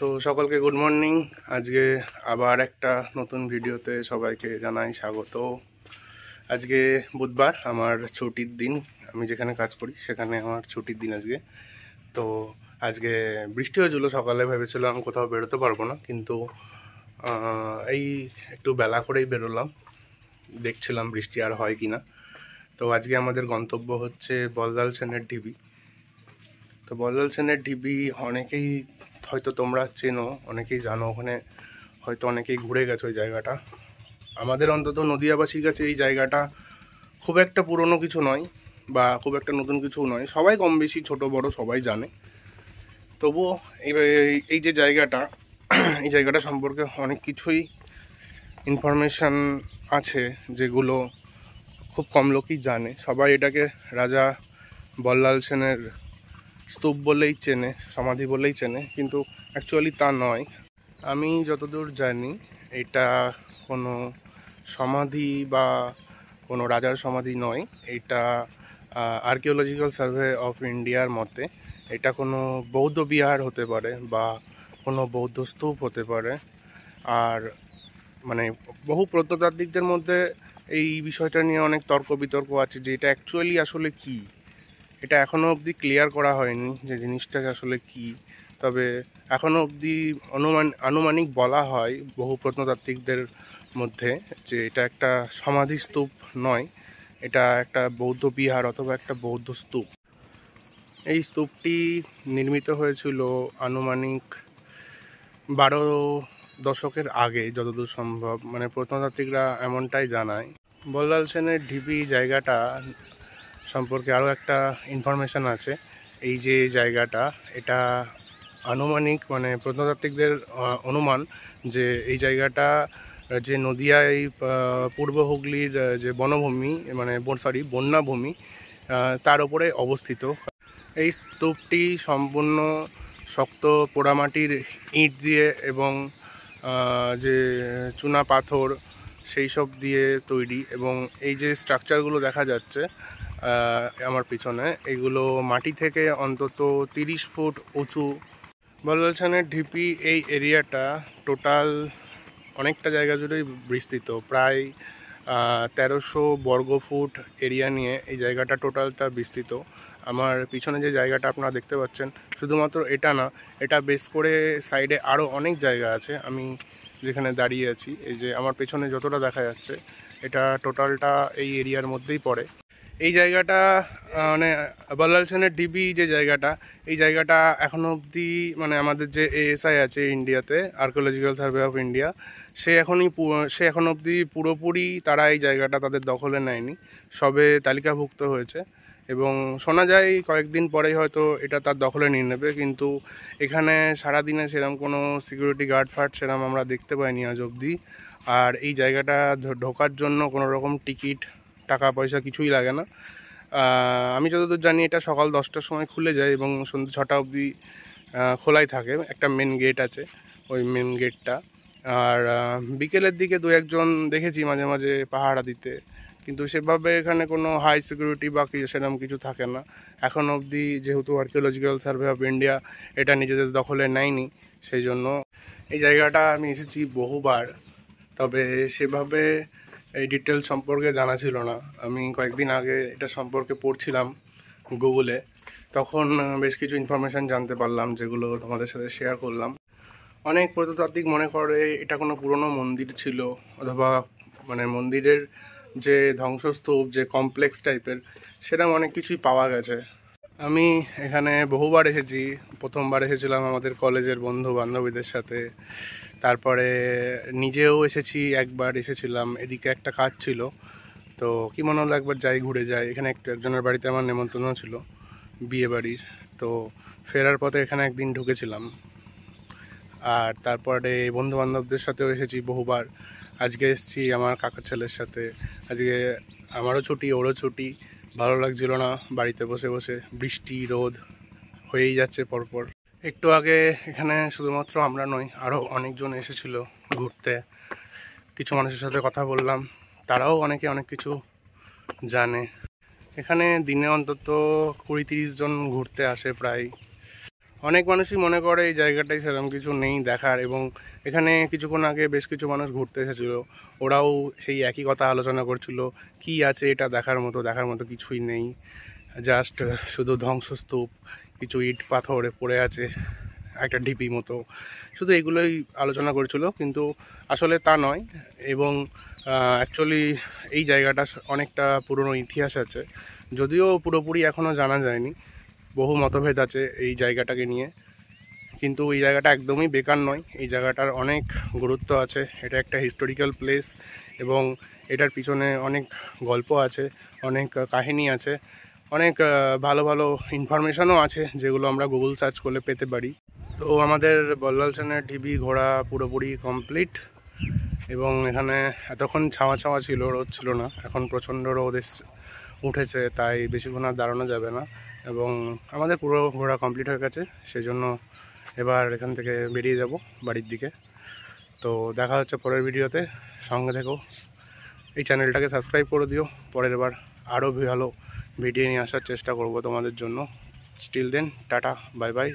তো সকলকে good morning. আজকে আবার একটা নতুন ভিডিওতে সবাইকে জানাই স্বাগত। আজকে বুধবার, আমার ছুটির দিন। আমি যেখানে কাজ করি সেখানে আমার ছুটির দিন আজকে। তো আজকে বৃষ্টি হয়েছিল, সকালে ভেবেছিলাম কোথাও বেরোতে পারবো না, কিন্তু এই একটু বেলা করেই বেরোলাম, দেখছিলাম বৃষ্টি আর হয় কি না। তো আজকে আমাদের গন্তব্য হচ্ছে বলদাল সেনের ঢিবি। তো বলদাল সেনের ঢিবি অনেকেই হয়তো তোমরা চেনো, অনেকেই জানো, ওখানে হয়তো অনেকেই ঘুরে গেছো ওই জায়গাটা। আমাদের অন্তত নদিয়াবাসীর কাছে এই জায়গাটা খুব একটা পুরনো কিছু নয় বা খুব একটা নতুন কিছু নয়, সবাই কম বেশি ছোট বড় সবাই জানে। তবুও এই যে জায়গাটা, এই জায়গাটা সম্পর্কে অনেক কিছুই ইনফরমেশান আছে যেগুলো খুব কম লোকই জানে। সবাই এটাকে রাজা বল্লাল সেনের স্তূপ বলেই চেনে, সমাধি বলেই চেনে, কিন্তু অ্যাকচুয়ালি তা নয়। আমি যতদূর জানি এটা কোনো সমাধি বা কোনো রাজার সমাধি নয়। এটা আর্কিওলজিক্যাল সার্ভে অফ ইন্ডিয়ার মতে এটা কোনো বৌদ্ধ বিহার হতে পারে বা কোনো বৌদ্ধ স্তূপ হতে পারে। আর মানে বহু প্রত্নতাত্ত্বিকদের মধ্যে এই বিষয়টা নিয়ে অনেক তর্ক বিতর্ক আছে যে এটা অ্যাকচুয়ালি আসলে কী। এটা এখনও অবধি ক্লিয়ার করা হয়নি যে জিনিসটাকে আসলে কী। তবে এখনও অবধি আনুমানিক বলা হয় বহু প্রত্নতাত্ত্বিকদের মধ্যে যে এটা একটা সমাধিস্তূপ নয়, এটা একটা বৌদ্ধ বিহার অথবা একটা বৌদ্ধ স্তূপ। এই স্তূপটি নির্মিত হয়েছিল আনুমানিক 12 দশকের আগে, যতদূর সম্ভব, মানে প্রত্নতাত্ত্বিকরা এমনটাই জানায়। বল্লাল সেনের ঢিবি জায়গাটা সম্পর্কে আরও একটা ইনফরমেশান আছে। এই যে জায়গাটা, এটা আনুমানিক মানে প্রত্নতাত্ত্বিকদের অনুমান যে এই জায়গাটা যে নদিয়া, এই পূর্ব হুগলির যে বনভূমি, মানে বন্যাভূমি, তার উপরে অবস্থিত। এই স্তূপটি সম্পূর্ণ শক্ত পোড়ামাটির ইট দিয়ে এবং যে চুনা পাথর সেই সব দিয়ে তৈরি, এবং এই যে স্ট্রাকচারগুলো দেখা যাচ্ছে আমার পিছনে, এগুলো মাটি থেকে অন্তত 30 ফুট উঁচু। বল্লাল সেনের ঢিবি এই এরিয়াটা টোটাল অনেকটা জায়গা জুড়েই বিস্তৃত, প্রায় 1300 বর্গফুট এরিয়া নিয়ে এই জায়গাটা টোটালটা বিস্তৃত। আমার পিছনে যে জায়গাটা আপনারা দেখতে পাচ্ছেন, শুধুমাত্র এটা না, এটা বেস করে সাইডে আরও অনেক জায়গা আছে। আমি যেখানে দাঁড়িয়ে আছি, এই যে আমার পেছনে যতটা দেখা যাচ্ছে, এটা টোটালটা এই এরিয়ার মধ্যেই পড়ে। এই জায়গাটা মানে বল্লাল সেনের ঢিবি যে জায়গাটা, এই জায়গাটা এখনও অবধি মানে আমাদের যে এএসআই আছে ইন্ডিয়াতে, আর্কিওলজিক্যাল সার্ভে অফ ইন্ডিয়া, সে এখন অবধি পুরোপুরি তারা এই জায়গাটা তাদের দখলে নেয়নি, সবে তালিকাভুক্ত হয়েছে। এবং শোনা যায় কয়েকদিন পরেই হয়তো এটা তার দখলে নিয়ে নেবে, কিন্তু এখানে সারাদিনে সেরকম কোনো সিকিউরিটি গার্ড সেরকম আমরা দেখতে পাইনি আজ অবধি। আর এই জায়গাটা ঢোকার জন্য কোনো রকম টিকিট, টাকা পয়সা কিছুই লাগে না। আমি যতদূর জানি এটা সকাল 10টার সময় খুলে যায় এবং সন্ধ্যে 6টা অবধি খোলাই থাকে। একটা মেন গেট আছে, ওই মেন গেটটা। আর বিকেলের দিকে দু একজন দেখেছি মাঝে মাঝে পাহারা দিতে, কিন্তু সেভাবে এখানে কোনো হাই সিকিউরিটি বা সেরকম কিছু থাকে না এখন অবধি, যেহেতু আর্কিওলজিক্যাল সার্ভে অফ ইন্ডিয়া এটা নিজেদের দখলে নেয়নি। সেই জন্য এই জায়গাটা আমি এসেছি বহুবার, তবে সেভাবে এই ডিটেলস সম্পর্কে জানা ছিল না। আমি কয়েকদিন আগে এটা সম্পর্কে পড়ছিলাম গুগলে, তখন বেশ কিছু ইনফরমেশান জানতে পারলাম, যেগুলো তোমাদের সাথে শেয়ার করলাম। অনেক প্রত্নতাত্ত্বিক মনে করে এটা কোনো পুরনো মন্দির ছিল, অথবা মানে মন্দিরের যে ধ্বংসস্তূপ, যে কমপ্লেক্স টাইপের, সেরকম অনেক কিছুই পাওয়া গেছে। আমি এখানে বহুবার এসেছি। প্রথমবার এসেছিলাম আমাদের কলেজের বন্ধু বান্ধবীদের সাথে, তারপরে নিজেও এসেছি, একবার এসেছিলাম, এদিকে একটা কাজ ছিল, তো কি মনে হলো একবার যাই, ঘুরে যাই। এখানে একজনের বাড়িতে আমার নেমন্তন্ন ছিল, বিয়ে বাড়ির, তো ফেরার পথে এখানে একদিন ঢুকেছিলাম। আর তারপরে বন্ধু বান্ধবদের সাথেও এসেছি বহুবার। আজকে এসেছি আমার কাকার ছেলের সাথে। আজকে আমারও ছুটি, ওরও ছুটি, ভালো লাগছিল না বাড়িতে বসে বসে, বৃষ্টি রোদ হয়েই যাচ্ছে পরপর। একটু আগে এখানে শুধুমাত্র আমরা নই, আরও অনেকজন এসেছিল ঘুরতে। কিছু মানুষের সাথে কথা বললাম, তারাও অনেকে অনেক কিছু জানে। এখানে দিনে অন্তত 20-30 জন ঘুরতে আসে প্রায়। অনেক মানুষই মনে করে এই জায়গাটায় সেরকম কিছু নেই দেখার, এবং এখানে কিছুক্ষণ আগে বেশ কিছু মানুষ ঘুরতে এসেছিলো, ওরাও সেই একই কথা আলোচনা করছিল, কি আছে এটা দেখার মতো কিছুই নেই, জাস্ট শুধু ধ্বংসস্তূপ, কিছু ইট পাথর পড়ে আছে, একটা ঢিপি মতো, শুধু এগুলোই আলোচনা করছিল, কিন্তু আসলে তা নয়। এবং অ্যাকচুয়ালি এই জায়গাটা অনেকটা পুরনো ইতিহাস আছে, যদিও পুরোপুরি এখনও জানা যায়নি, বহু মতভেদ আছে এই জায়গাটাকে নিয়ে, কিন্তু এই জায়গাটা একদমই বেকার নয়, এই জায়গাটার অনেক গুরুত্ব আছে। এটা একটা হিস্টোরিক্যাল প্লেস, এবং এটার পিছনে অনেক গল্প আছে, অনেক কাহিনী আছে, অনেক ভালো ভালো ইনফরমেশনও আছে, যেগুলো আমরা গুগল সার্চ করলে পেতে পারি। তো আমাদের বল্লাল সেনের ঢিবি ঘোরা পুরোপুরি কমপ্লিট, এবং এখানে এতক্ষণ ছাওয়া ছাওয়া ছিল, রোদ ছিল না, এখন প্রচণ্ড রোদ উঠেছে, তাই বেশিক্ষণ আর দাঁড়ানো যাবে না, এবং আমাদের পুরো ঘোরা কমপ্লিট হয়ে গেছে, সেই জন্য এবার এখান থেকে বেরিয়ে যাব বাড়ির দিকে। তো দেখা হচ্ছে পরের ভিডিওতে, সঙ্গে থেকো, এই চ্যানেলটাকে সাবস্ক্রাইব করে দিও, পরের বার আরও ভালো ভিডিও নিয়ে আসার চেষ্টা করব তোমাদের জন্য। Still then, tata, bye by.